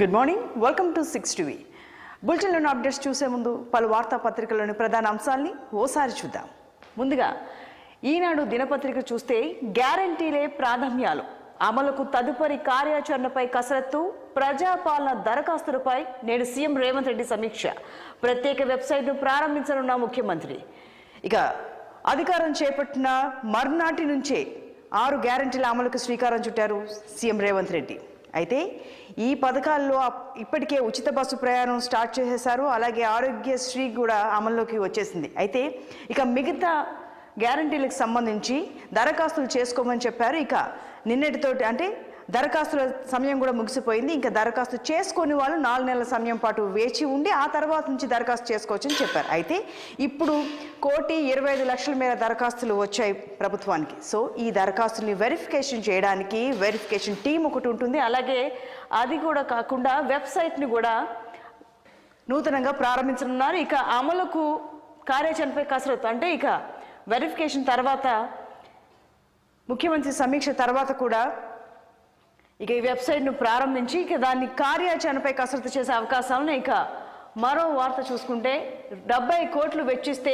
Good morning, welcome to 6 TV. బులెటిన్లోని updates చూసే ముందు పలు వార్తాపత్రికల్లోని ప్రధాన అంశాలని ఓసారి చూద్దాం. ముందుగా ఈనాడు దినపత్రిక చూస్తే గ్యారంటీలే ప్రాధాన్యాలు, అమలుకు తదుపరి కార్యాచరణపై కసరత్తు, ప్రజాపాలన దరఖాస్తులపై నేడు సీఎం రేవంత్ రెడ్డి సమీక్ష, ప్రత్యేక వెబ్సైట్ను ప్రారంభించనున్న ముఖ్యమంత్రి. ఇక అధికారం చేపట్టిన మర్నాటి నుంచే 6 గ్యారంటీల అమలుకు శ్రీకారం చుట్టారు సీఎం రేవంత్ రెడ్డి. అయితే ఈ పథకాల్లో ఇప్పటికే ఉచిత బస్సు ప్రయాణం స్టార్ట్ చేసేశారు. అలాగే ఆరోగ్యశ్రీ కూడా అమల్లోకి వచ్చేసింది. అయితే ఇక మిగతా గ్యారంటీలకు సంబంధించి దరఖాస్తులు చేసుకోమని చెప్పారు. ఇక నిన్నటితోటి అంటే దరఖాస్తుల సమయం కూడా ముగిసిపోయింది. ఇంకా దరఖాస్తు చేసుకుని వాళ్ళు 4 నెలల సమయం పాటు వేచి ఉండి ఆ తర్వాత నుంచి దరఖాస్తు చేసుకోవచ్చని చెప్పారు. అయితే ఇప్పుడు 1,25,00,000 మేర దరఖాస్తులు వచ్చాయి ప్రభుత్వానికి. సో ఈ దరఖాస్తుల్ని వెరిఫికేషన్ చేయడానికి వెరిఫికేషన్ టీం ఒకటి ఉంటుంది. అలాగే అది కూడా కాకుండా వెబ్సైట్ని కూడా నూతనంగా ప్రారంభించనున్నారు. ఇక అమలుకు కార్యాచరణపై కసరత్తు అంటే ఇక వెరిఫికేషన్ తర్వాత ముఖ్యమంత్రి సమీక్ష తర్వాత కూడా ఇక ఈ వెబ్సైట్ను ప్రారంభించి ఇక దాన్ని కార్యాచరణపై కసరత్తు చేసే అవకాశాలను. ఇక మరో వార్త చూసుకుంటే 70 కోట్లు వెచ్చిస్తే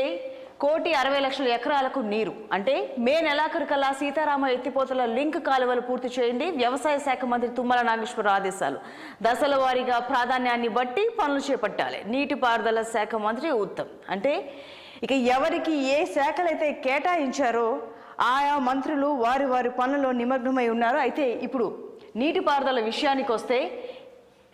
1,60,00,000 ఎకరాలకు నీరు అంటే మే నెలాఖరుకల్లా సీతారామ ఎత్తిపోతల లింక్ కాలువలు పూర్తి చేయండి, వ్యవసాయ శాఖ మంత్రి తుమ్మల నాగేశ్వరరావు ఆదేశాలు. దశల వారీగా ప్రాధాన్యాన్ని బట్టి పనులు చేపట్టాలి, నీటిపారుదల శాఖ మంత్రి ఉత్తమ్. అంటే ఇక ఎవరికి ఏ శాఖలైతే కేటాయించారో ఆయా మంత్రులు వారి వారి పనుల్లో నిమగ్నమై ఉన్నారు. అయితే ఇప్పుడు నీటిపారుదల విషయానికి వస్తే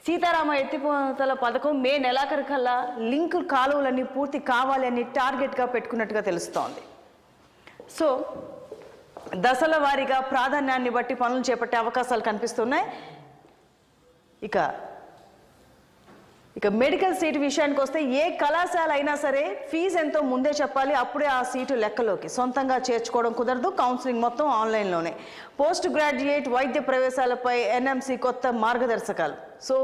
సీతారామ ఎత్తిపోతల పథకం మే నెలాఖరుకల్లా లింక్ కాలువలన్నీ పూర్తి కావాలి అని టార్గెట్గా పెట్టుకున్నట్టుగా తెలుస్తోంది. సో దశల వారీగా ప్రాధాన్యాన్ని బట్టి పనులు చేపట్టే అవకాశాలు కనిపిస్తున్నాయి. ఇక మెడికల్ సీటు విషయానికి వస్తే ఏ కళాశాల అయినా సరే ఫీజు ఎంతో ముందే చెప్పాలి, అప్పుడే ఆ సీటు లెక్కలోకి. సొంతంగా చేర్చుకోవడం కుదరదు, కౌన్సిలింగ్ మొత్తం ఆన్లైన్లోనే. పోస్ట్ గ్రాడ్యుయేట్ వైద్య ప్రవేశాలపై ఎన్ఎంసీ కొత్త మార్గదర్శకాలు. సో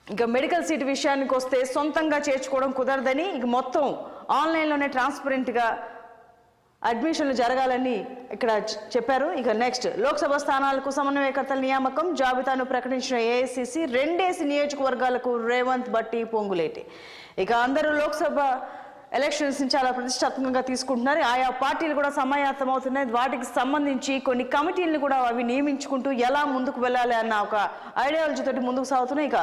ఇక మెడికల్ సీటు విషయానికి వస్తే సొంతంగా చేర్చుకోవడం కుదరదని ఇక మొత్తం ఆన్లైన్లోనే ట్రాన్స్పరెంట్గా అడ్మిషన్లు జరగాలని ఇక్కడ చెప్పారు. ఇక నెక్స్ట్ లోక్సభ స్థానాలకు సమన్వయకర్తల నియామకం జాబితాను ప్రకటించిన ఏఐసిసి 2 నియోజకవర్గాలకు రేవంత్, బట్టి, పొంగులేటి. ఇక అందరూ లోక్సభ ఎలక్షన్స్ చాలా ప్రతిష్టాత్మకంగా తీసుకుంటున్నారు. ఆయా పార్టీలు కూడా సమాయత్తమవుతున్నాయి. వాటికి సంబంధించి కొన్ని కమిటీలను కూడా అవి నియమించుకుంటూ ఎలా ముందుకు వెళ్ళాలి అన్న ఒక ఐడియాలజీ తోటి ముందుకు సాగుతున్నాయి. ఇక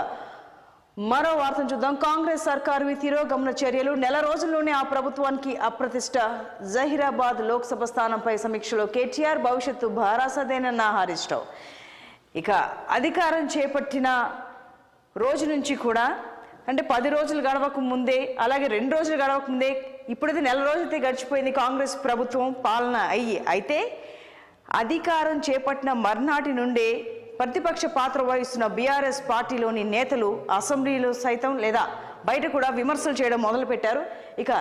మరో వార్తను చూద్దాం. కాంగ్రెస్ సర్కారు తిరోగమన చర్యలు, నెల రోజుల్లోనే ఆ ప్రభుత్వానికి అప్రతిష్ట. జహీరాబాద్ లోక్సభ స్థానంపై సమీక్షలో కేటీఆర్, భవిష్యత్తు భారాసదేనన్న హరీష్ రావు. ఇక అధికారం చేపట్టిన రోజు నుంచి కూడా అంటే 10 రోజులు గడవక ముందే, అలాగే 2 రోజులు గడవక ముందే, ఇప్పుడైతే నెల రోజులైతే గడిచిపోయింది కాంగ్రెస్ ప్రభుత్వం పాలన అయ్యి. అయితే అధికారం చేపట్టిన మర్నాటి నుండే ప్రతిపక్ష పాత్ర వహిస్తున్న బీఆర్ఎస్ పార్టీలోని నేతలు అసెంబ్లీలో సైతం లేదా బయట కూడా విమర్శలు చేయడం మొదలుపెట్టారు. ఇక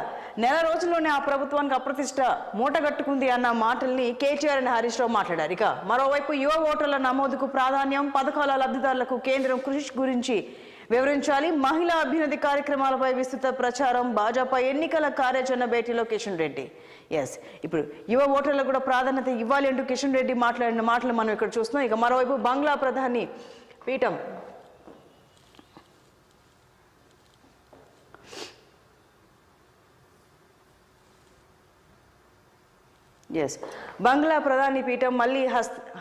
నెల రోజుల్లోనే ఆ ప్రభుత్వానికి అప్రతిష్ట మూటగట్టుకుంది అన్న మాటల్ని కేటీఆర్ అండ్ హరీష్ రావు మాట్లాడారు. ఇక మరోవైపు యువ ఓటర్ల నమోదుకు ప్రాధాన్యం, పథకాల లబ్ధిదారులకు కేంద్రం కృషి గురించి వివరించాలి, మహిళా అభ్యున్నతి కార్యక్రమాలపై విస్తృత ప్రచారం, భాజపా ఎన్నికల కార్యాచరణ భేటీలో కిషన్ రెడ్డి. ఇప్పుడు యువ ఓటర్లకు కూడా ప్రాధాన్యత ఇవ్వాలి అంటూ కిషన్ రెడ్డి మాట్లాడిన మాటలు మనం ఇక్కడ చూస్తున్నాం. ఇక మరోవైపు బంగ్లా ప్రధాని పీఠం బంగ్లా ప్రధాని పీఠం మళ్ళీ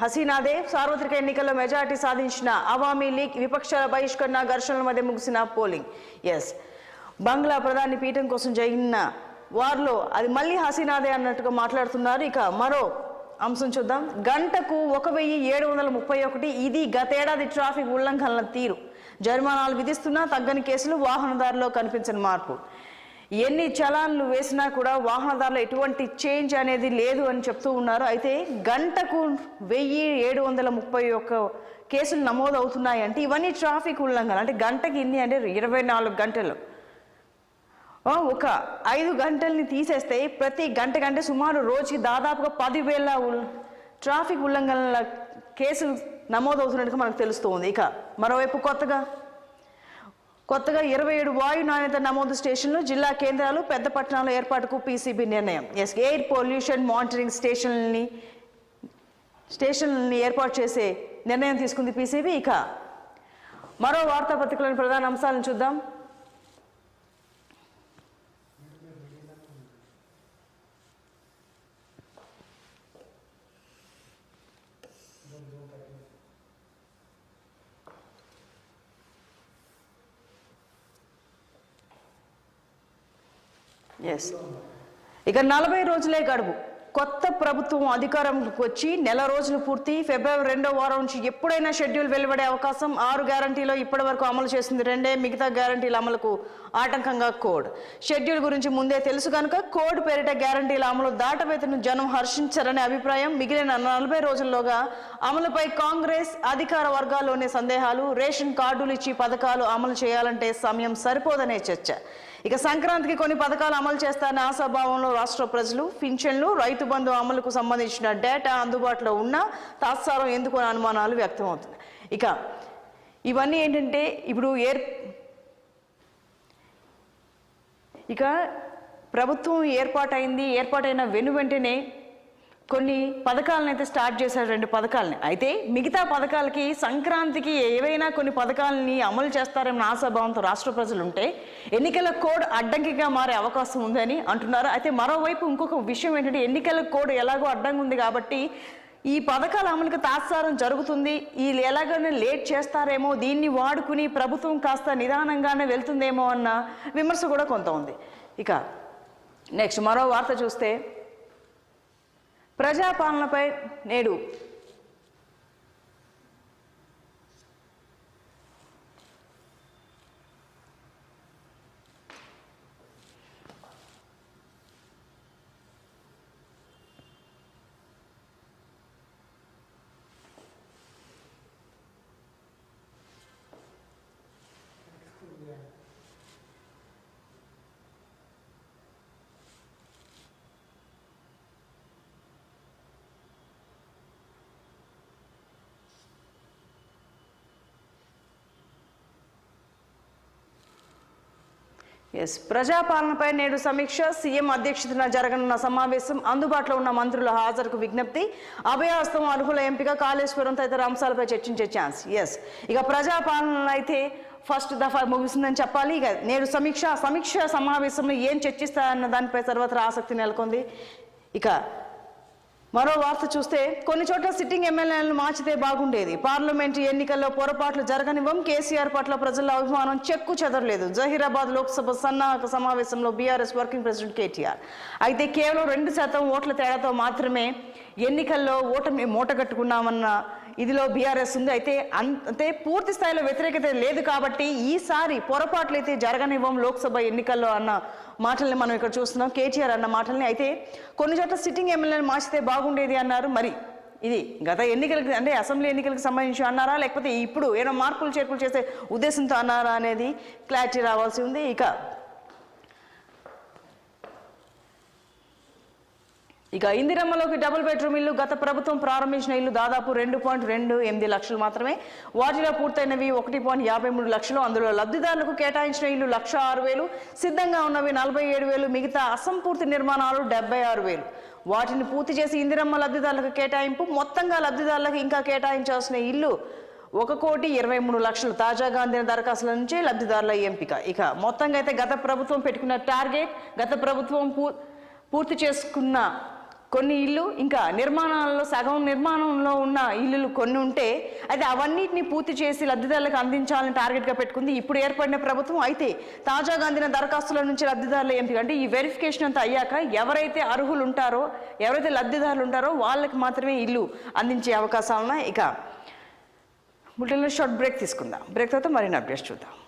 హసీనాదే. సార్వత్రిక ఎన్నికల్లో మెజార్టీ సాధించిన అవామీ లీగ్ విపక్షాల బహిష్కరణ, ఘర్షణల మధ్య ముగిసిన పోలింగ్. బంగ్లా ప్రధాని పీఠం కోసం జరిగిన వార్లో అది మళ్ళీ హసీనాదే అన్నట్టుగా మాట్లాడుతున్నారు. ఇక మరో అంశం చూద్దాం. గంటకు 1,731. ఇది గతేడాది ట్రాఫిక్ ఉల్లంఘనల తీరు. జరిమానాలు విధిస్తున్నా తగ్గని కేసులు, వాహనదారులో కనిపించని మార్పు. ఎన్ని చలాన్లు వేసినా కూడా వాహనదారులు ఎటువంటి చేంజ్ అనేది లేదు అని చెప్తూ ఉన్నారు. అయితే గంటకు 1,731 కేసులు నమోదు అవుతున్నాయి. అంటే ఇవన్నీ ట్రాఫిక్ ఉల్లంఘన. అంటే గంటకి ఇన్ని అంటే 24 గంటలు. ఒక 5 గంటల్ని తీసేస్తే ప్రతి గంట సుమారు రోజుకి దాదాపుగా 10,000 ట్రాఫిక్ ఉల్లంఘనల కేసులు నమోదవుతున్నట్టుగా మనకు తెలుస్తూ ఉంది. ఇక మరోవైపు కొత్తగా 27 వాయు నాణ్యత నమోదు స్టేషన్లు, జిల్లా కేంద్రాలు, పెద్ద పట్టణాల ఏర్పాటుకు పీసీబీ నిర్ణయం. ఎయిర్ పొల్యూషన్ మానిటరింగ్ స్టేషన్లని ఏర్పాటు చేసే నిర్ణయం తీసుకుంది పీసీబీ. ఇక మరో వార్తాపత్రికలోని ప్రధాన అంశాలను చూద్దాం. ఇక 40 రోజులే గడువు. కొత్త ప్రభుత్వం అధికారంలోకి వచ్చి నెల రోజులు పూర్తి. ఫిబ్రవరి 2వ వారం నుంచి ఎప్పుడైనా షెడ్యూల్ వెలువడే అవకాశం. 6 గ్యారంటీలో ఇప్పటి వరకు అమలు చేసింది 2. మిగతా గ్యారంటీల అమలుకు ఆటంకంగా కోడ్. షెడ్యూల్ గురించి ముందే తెలుసు కనుక కోడ్ పేరిట గ్యారంటీల అమలు దాటవేతను జనం హర్షించారనే అభిప్రాయం. మిగిలిన 40 రోజుల్లోగా అమలుపై కాంగ్రెస్ అధికార వర్గాల్లోనే సందేహాలు. రేషన్ కార్డులు ఇచ్చి పథకాలు అమలు చేయాలంటే సమయం సరిపోదనే చర్చ. ఇక సంక్రాంతికి కొన్ని పథకాలు అమలు చేస్తారన్న ఆశాభావంలో రాష్ట్ర ప్రజలు. పింఛన్లు, రైతు బంధు అమలుకు సంబంధించిన డేటా అందుబాటులో ఉన్నా తాత్సారం ఎందుకు అని అనుమానాలు వ్యక్తమవుతున్నాయి. ఇక ఇవన్నీ ఏంటంటే ఇప్పుడు ఇక ప్రభుత్వం ఏర్పాటైన వెంటనే కొన్ని పథకాలను అయితే స్టార్ట్ చేశారు, 2 పథకాలని. అయితే మిగతా పథకాలకి సంక్రాంతికి ఏవైనా కొన్ని పథకాలని అమలు చేస్తారన్న ఆశాభావంతో రాష్ట్ర ప్రజలు ఉంటే ఎన్నికల కోడ్ అడ్డంకిగా మారే అవకాశం ఉందని అంటున్నారు. అయితే మరోవైపు ఇంకొక విషయం ఏంటంటే ఎన్నికల కోడ్ ఎలాగో అడ్డంగా ఉంది కాబట్టి ఈ పథకాల అమలుకి తాత్సారం జరుగుతుంది, వీళ్ళు ఎలాగైనా లేట్ చేస్తారేమో, దీన్ని వాడుకుని ప్రభుత్వం కాస్త నిదానంగానే వెళ్తుందేమో అన్న విమర్శ కూడా కొంత ఉంది. ఇక నెక్స్ట్ మరో వార్త చూస్తే ప్రజాపాలనపై నేడు ప్రజాపాలనపై నేడు సమీక్ష. సీఎం అధ్యక్షతన జరగనున్న సమావేశం. అందుబాటులో ఉన్న మంత్రుల హాజరుకు విజ్ఞప్తి. అభయహస్తం, అర్హుల ఎంపిక, కాళేశ్వరం తదితర అంశాలపై చర్చించే ఛాన్స్. ఇక ప్రజాపాలన అయితే ఫస్ట్ దఫా ముగిసిందని చెప్పాలి. ఇక నేడు సమీక్ష సమావేశంలో ఏం చర్చిస్తారన్న దానిపై సర్వత్రా ఆసక్తి నెలకొంది. ఇక మరో వార్త చూస్తే కొన్ని చోట్ల సిట్టింగ్ ఎమ్మెల్యేలను మార్చితే బాగుండేది. పార్లమెంటు ఎన్నికల్లో పొరపాట్లు జరగనివ్వం. కేసీఆర్ పట్ల ప్రజల అభిమానం చెక్కు చెదరలేదు. జహీరాబాద్ లోక్సభ సన్నాహక సమావేశంలో బీఆర్ఎస్ వర్కింగ్ ప్రెసిడెంట్ కేటీఆర్. అయితే కేవలం 2% ఓట్ల తేడాతో మాత్రమే ఎన్నికల్లో ఓటమి మూటగట్టుకున్నామన్న ఇదిలో బీఆర్ఎస్ ఉంది. అయితే పూర్తి స్థాయిలో వ్యతిరేకత లేదు కాబట్టి ఈసారి పొరపాట్లు అయితే జరగనివ్వం లోక్సభ ఎన్నికల్లో అన్న మాటల్ని మనం ఇక్కడ చూస్తున్నాం, కేటీఆర్ అన్న మాటల్ని. అయితే కొన్ని చోట్ల సిట్టింగ్ ఎమ్మెల్యేలు మార్చితే బాగుండేది అన్నారు. మరి ఇది గత ఎన్నికలకి అంటే అసెంబ్లీ ఎన్నికలకు సంబంధించి అన్నారా, లేకపోతే ఇప్పుడు ఏమైనా మార్పులు చేర్పులు చేసే ఉద్దేశంతో అన్నారా అనేది క్లారిటీ రావాల్సి ఉంది. ఇక ఇందిరమ్మలోకి డబుల్ బెడ్రూమ్ ఇల్లు. గత ప్రభుత్వం ప్రారంభించిన ఇల్లు దాదాపు 2.28 లక్షలు మాత్రమే. వాటిలో పూర్తయినవి 1.53 లక్షలు. అందులో లబ్ధిదారులకు కేటాయించిన ఇల్లు 1,06,000, సిద్ధంగా ఉన్నవి 47,000, మిగతా అసంపూర్తి నిర్మాణాలు 76,000. వాటిని పూర్తి చేసి ఇందిరమ్మ లబ్ధిదారులకు కేటాయింపు. మొత్తంగా లబ్ధిదారులకు ఇంకా కేటాయించాల్సిన ఇల్లు 1,23,00,000. తాజాగా అందిన దరఖాస్తుల నుంచి లబ్ధిదారుల ఎంపిక. ఇక మొత్తంగా అయితే గత ప్రభుత్వం పెట్టుకున్న టార్గెట్, గత ప్రభుత్వం పూర్తి చేసుకున్న కొన్ని ఇల్లు, ఇంకా నిర్మాణాలలో సగం నిర్మాణంలో ఉన్న ఇల్లులు కొన్ని ఉంటే అయితే అవన్నిటిని పూర్తి చేసి లబ్ధిదారులకు అందించాలని టార్గెట్గా పెట్టుకుంది ఇప్పుడు ఏర్పడిన ప్రభుత్వం. అయితే తాజాగా అందిన దరఖాస్తుల నుంచి లబ్ధిదారుల ఎంపిక అంటే ఈ వెరిఫికేషన్ అంతా అయ్యాక ఎవరైతే అర్హులు ఉంటారో, ఎవరైతే లబ్ధిదారులు ఉంటారో వాళ్ళకి మాత్రమే ఇల్లు అందించే అవకాశాలు ఉన్నాయి. ఇక బులెటిన్లో షార్ట్ బ్రేక్ తీసుకుందాం. బ్రేక్ తర్వాత మరిన్ని అప్డేట్స్ చూద్దాం.